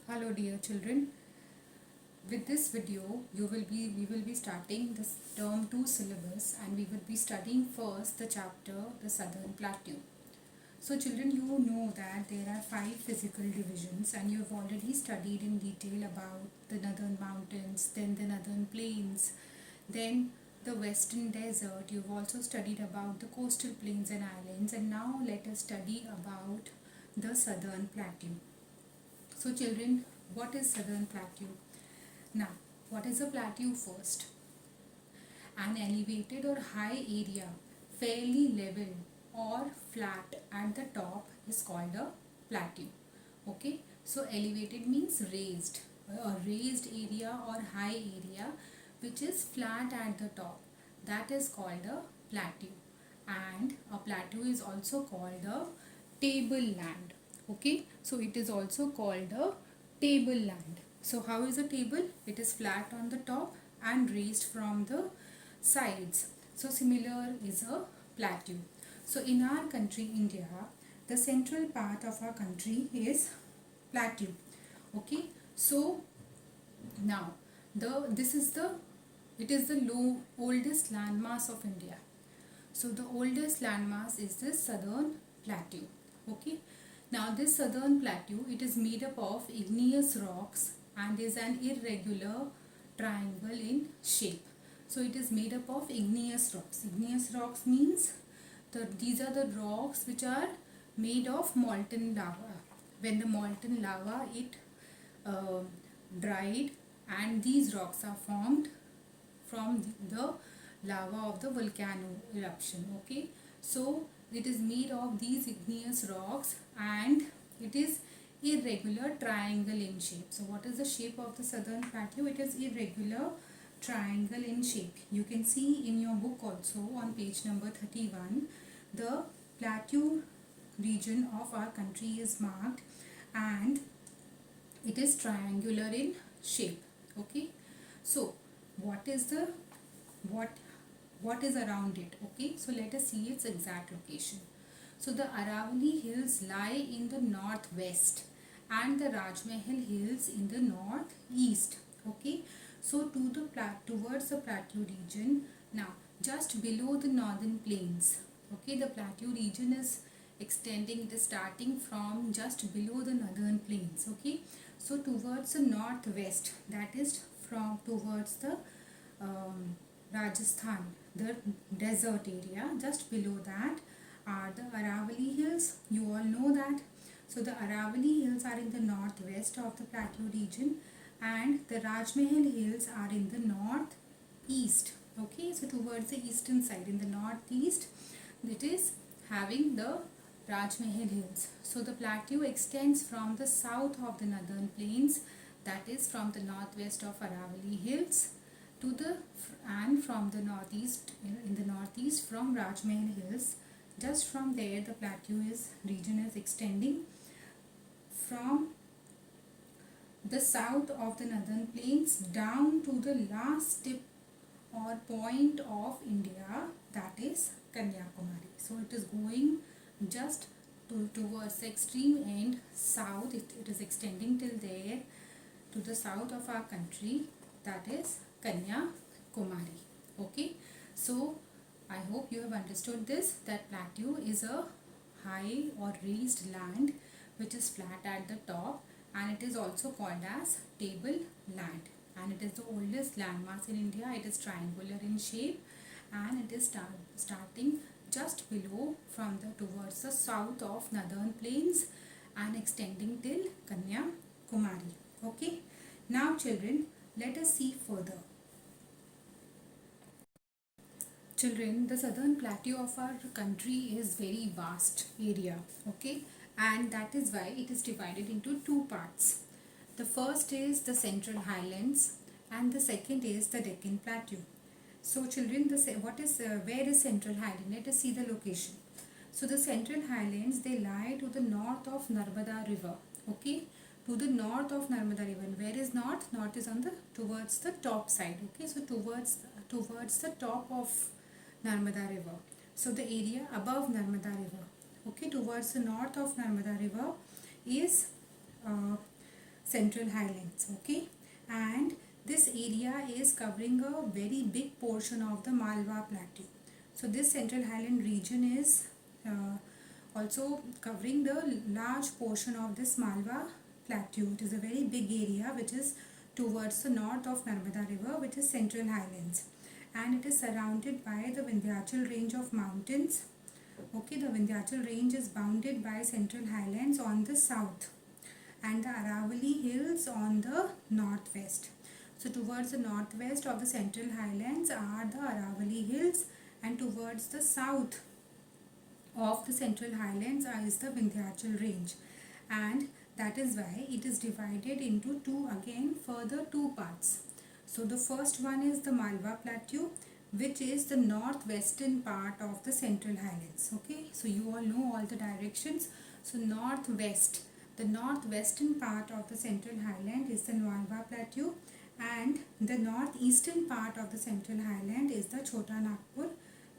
Hello dear children. With this video we will be starting this term 2 syllabus, and we will be studying first the chapter the Southern Plateau. So children, you know that there are 5 physical divisions, and you have already studied in detail about the northern mountains, then the northern plains, then the western desert. You've also studied about the coastal plains and islands, and now let us study about the Southern Plateau. So children, what is Southern Plateau? Now, what is a plateau first? An elevated or high area, fairly level or flat at the top, is called a plateau. Okay, so elevated means raised, a raised area or high area which is flat at the top, that is called a plateau. And a plateau is also called a tableland. Okay, so it is also called a tableland. So how is a table? It is flat on the top and raised from the sides. So similar is a plateau. So in our country India, the central part of our country is plateau. Okay, so now this is the it is the oldest landmass of India. So the oldest landmass is the Southern Plateau. Okay. Now this Southern Plateau, it is made up of igneous rocks and is an irregular triangle in shape. So it is made up of igneous rocks. Igneous rocks means these are the rocks which are made of molten lava. When the molten lava uh, dried, and these rocks are formed from the lava of the volcano eruption. Okay, so it is made of these igneous rocks and it is irregular triangle in shape. So what is the shape of the Southern Plateau? It is irregular triangle in shape. You can see in your book also on page number 31, the plateau region of our country is marked and it is triangular in shape. Okay, so what is the what what is around it? Okay, so let us see its exact location. So the Aravalli Hills lie in the northwest and the Rajmahal Hills in the northeast. Okay, so towards the plateau region. Now just below the northern plains. Okay, the plateau region is extending, it is starting from just below the northern plains. Okay, so towards the northwest, that is from towards the Rajasthan, the desert area, just below that are the Aravalli Hills. You all know that. So the Aravalli Hills are in the northwest of the plateau region and the Rajmahal Hills are in the northeast. Okay, so towards the eastern side, in the northeast, it is having the Rajmahal Hills. So the plateau extends from the south of the northern plains, that is from the northwest of Aravalli Hills to the and from the northeast, in the northeast from Rajmahal Hills. Just from there the plateau region is extending from the south of the northern plains down to the last tip or point of India, that is Kanyakumari. So it is going just towards the extreme end south. It is extending till there to the south of our country, that is Kanyakumari. Okay, so I hope you have understood this, that plateau is a high or raised land which is flat at the top, and it is also called as table land, and it is the oldest landmass in India. It is triangular in shape and it is starting just below from the towards the south of northern plains and extending till Kanyakumari. Okay, now children, let us see further. Children, the southern plateau of our country is very vast area. Okay, and that is why it is divided into two parts. The first is the Central Highlands and the second is the Deccan Plateau. So children, where is Central Highland? Let us see the location. So the Central Highlands, they lie to the north of Narmada River. Okay, to the north of Narmada River. And where is north? North is on the towards the top side. Okay, so towards the top of Narmada River. So the area above Narmada River. Okay, towards the north of Narmada River is Central Highlands. Okay, and this area is covering a very big portion of the Malwa Plateau. So this Central Highland region is also covering the large portion of this Malwa Plateau. It is a very big area which is towards the north of Narmada River, which is Central Highlands, and it is surrounded by the Vindhyachal range of mountains. Okay, the Vindhyachal range is bounded by Central Highlands on the south and the Aravalli Hills on the northwest. So towards the northwest of the Central Highlands are the Aravalli Hills, and towards the south of the Central Highlands is the Vindhyachal range, and that is why it is divided into further two parts. So the first one is the Malwa Plateau, which is the northwestern part of the Central Highlands. Okay, so you all know all the directions. So the northwestern part of the Central Highland is the Malwa Plateau, and the northeastern part of the Central Highland is the Chota Nagpur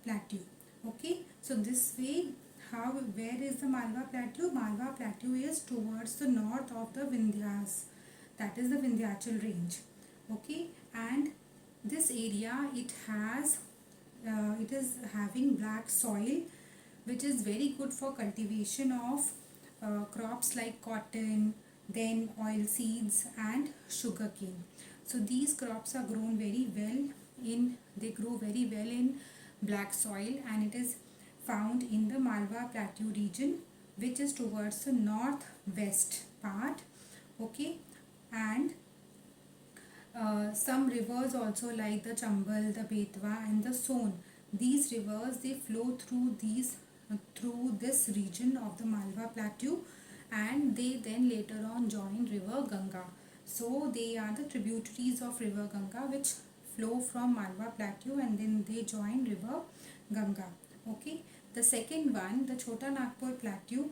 Plateau. Okay, so this way, where is the Malwa Plateau? Malwa Plateau is towards the north of the Vindhyas, that is the Vindhyachal range. Okay, and this area, it is having black soil, which is very good for cultivation of crops like cotton, then oil seeds and sugarcane. So these crops are grown very well they grow very well in black soil, and it is found in the Malwa Plateau region, which is towards the northwest part. Okay, and some rivers also like the Chambal, the Betwa and the Son. These rivers, they flow through this region of the Malwa Plateau, and they then later on join river Ganga. So they are the tributaries of river Ganga which flow from Malwa Plateau, and then they join river Ganga. Okay, the second one, the Chota Nagpur Plateau,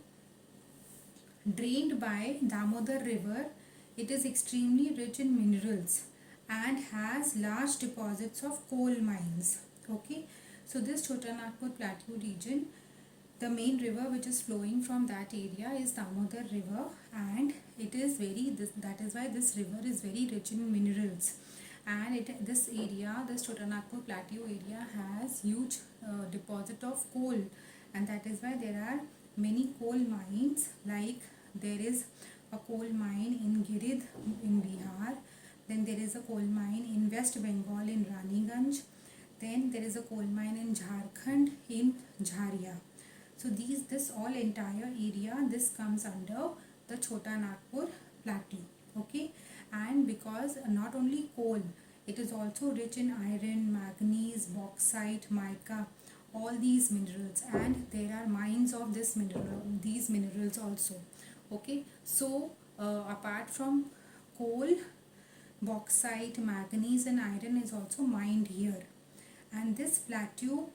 drained by Damodar River. It is extremely rich in minerals and has large deposits of coal mines. Okay, so this Chota Nagpur Plateau region, the main river which is flowing from that area is Damodar River, and that is why this river is very rich in minerals. And this Chota Nagpur Plateau area has huge deposit of coal, and that is why there are many coal mines. Like there is a coal mine in Girid in Bihar, then there is a coal mine in West Bengal in Raniganj, then there is a coal mine in Jharkhand in Jharia. So this all entire area, this comes under the Chota Nagpur Plateau. Okay, and because not only coal, it is also rich in iron, manganese, bauxite, mica, all these minerals, and there are mines of these minerals also. Okay, so apart from coal, bauxite, manganese and iron is also mined here, and this plateau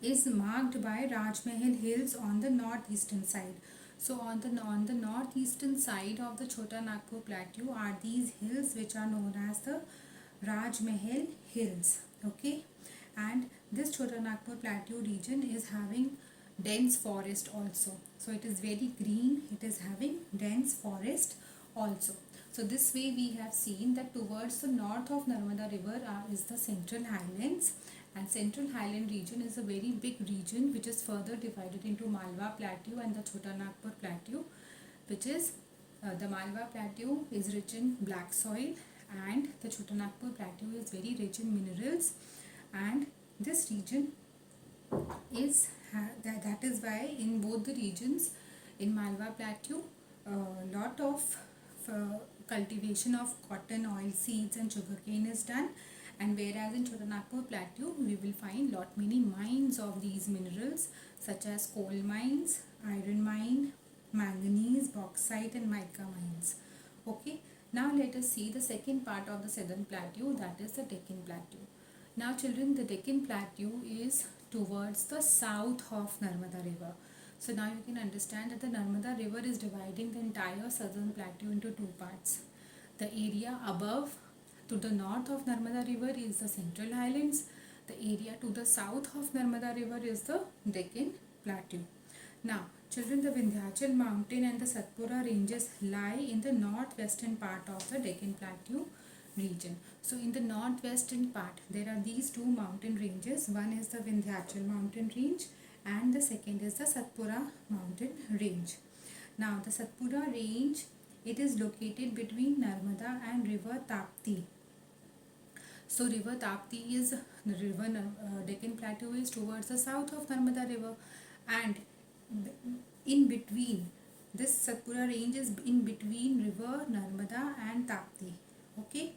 is marked by Rajmahal Hills on the northeastern side. So on the northeastern side of the Chota Nagpur Plateau are these hills which are known as the Rajmahal Hills. Okay, and this Chota Nagpur Plateau region is having dense forest also. So it is very green, it is having dense forest also. So this way we have seen that towards the north of Narmada River is the Central Highlands, and Central Highland region is a very big region which is further divided into Malwa Plateau and the Chota Nagpur Plateau, which is the Malwa Plateau is rich in black soil, and the Chota Nagpur Plateau is very rich in minerals, and this region is that is why in both the regions, in Malwa Plateau, lot of cultivation of cotton, oil seeds and sugarcane is done, and whereas in Chota Nagpur Plateau we will find many mines of these minerals such as coal mines, iron mine, manganese, bauxite and mica mines. Okay, now let us see the second part of the southern plateau, that is the Deccan Plateau. Now children, the Deccan Plateau is towards the south of Narmada River. So now you can understand that the Narmada River is dividing the entire southern plateau into two parts. The area above to the north of Narmada River is the Central Highlands. The area to the south of Narmada River is the Deccan Plateau. Now Children, the Vindhyachal mountain and the Satpura ranges lie in the northwestern part of the Deccan Plateau region. So in the northwestern part, there are these two mountain ranges. One is the Vindhyachal mountain range and the second is the Satpura mountain range. Now the Satpura range, it is located between Narmada and river Tapti. So river Tapti is the river, Deccan Plateau is towards the south of Narmada river, and in between, this Satpura range is in between river Narmada and Tapti. Okay,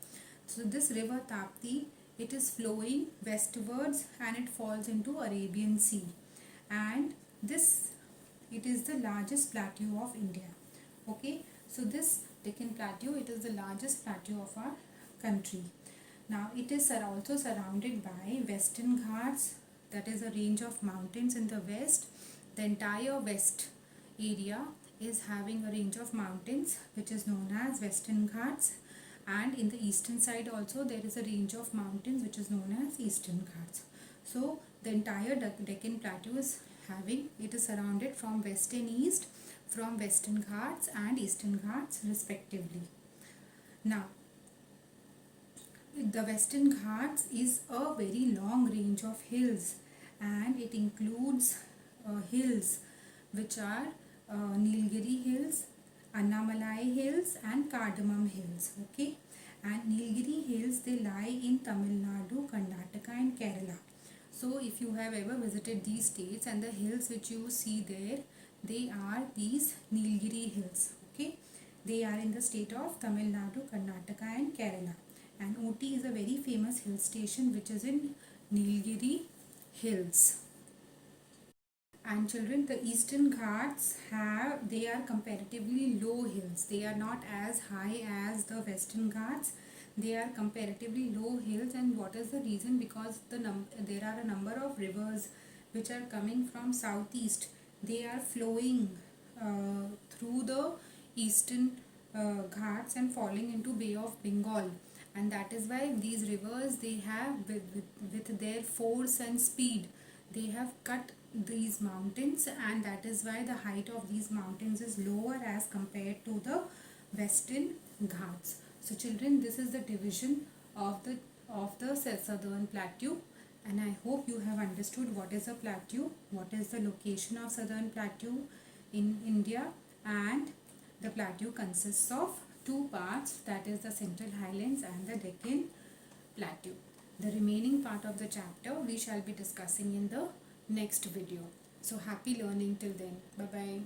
so this river Tapti, it is flowing westwards and it falls into Arabian Sea, and this, it is the largest plateau of India. Okay, so this Deccan Plateau, it is the largest plateau of our country. Now it is also surrounded by Western Ghats, that is a range of mountains in the west. The entire west area is having a range of mountains which is known as Western Ghats, and in the eastern side also there is a range of mountains which is known as Eastern Ghats. So the entire Deccan Plateau is having, it is surrounded from west and east from Western Ghats and Eastern Ghats respectively. Now the Western Ghats is a very long range of hills, and it includes hills which are Nilgiri Hills, Annamalai Hills and Cardamom Hills. Okay, and Nilgiri Hills, they lie in Tamil Nadu, Karnataka and Kerala. So if you have ever visited these states, and the hills which you see there, they are these Nilgiri Hills. Okay, they are in the state of Tamil Nadu, Karnataka and Kerala. And Ooty is a very famous hill station which is in Nilgiri Hills. And children, the Eastern Ghats have, they are comparatively low hills. They are not as high as the Western Ghats. They are comparatively low hills. And what is the reason? Because there are a number of rivers which are coming from southeast. They are flowing through the Eastern Ghats and falling into Bay of Bengal, and that is why these rivers, they have with their force and speed, they have cut these mountains, and that is why the height of these mountains is lower as compared to the Western Ghats. So children, this is the division of the Southern Plateau, and I hope you have understood what is a plateau, what is the location of Southern Plateau in India, and the plateau consists of two parts, that is the Central Highlands and the Deccan Plateau. The remaining part of the chapter we shall be discussing in the next video. So happy learning till then. Bye bye.